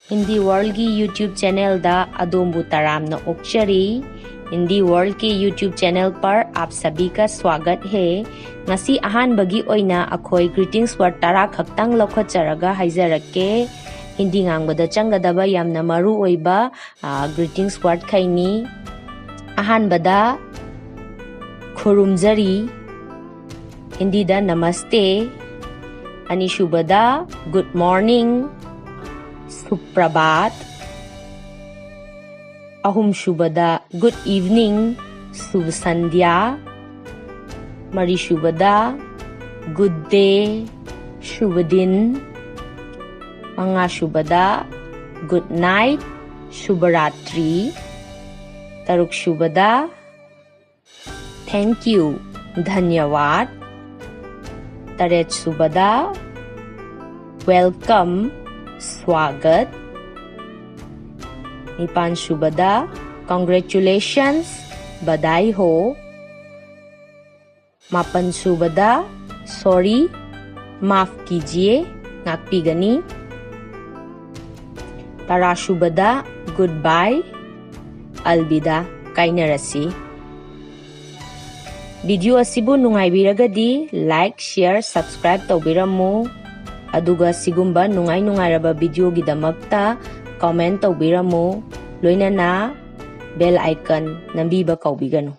Hindi world की YouTube channel दा अदोम्बु तरामना ओक्चरी। Hindi world के यूट्यूब चैनल पर आप सभी का स्वागत है। ngasi ahanbagi oina akhoi greetings word tara khaktang lokhacharaga haizarake। Hindi ngangbada changadaba yamna maru oiba greetings word khaini। ahanbada khurumjari, Hindi दा नमस्ते। अनिशुबदा गुड मॉर्निंग, सुप्रभात। अहुम शुबदा गुड इवनिंग, शुभ संध्या। मरी शुबदा गुड डे, शुभ दिन। मंगा शुबदा गुड नाइट, शुभ रात्रि। तरुक शुबदा थैंक यू, धन्यवाद। तरेत शुबदा वेलकम, स्वागत। निपान शुबदा congratulations, बधाई हो। मापन शुबदा सॉरी, माफ कीजिए, नाकपीगनी। तरा शुबदा गुड बाय, अलविदा, काइनरसी। वीडियो असिबु नुंगाइबिरगदी लाइक शेयर सब्सक्राइब तौबिरमु। अदुगा सिगुम्बा नुंगाइरबा वीडियो गिदमक्ता कमेंट तौबिरमु। लोइनना बेल आइकन नंबीबा कौबिगनु।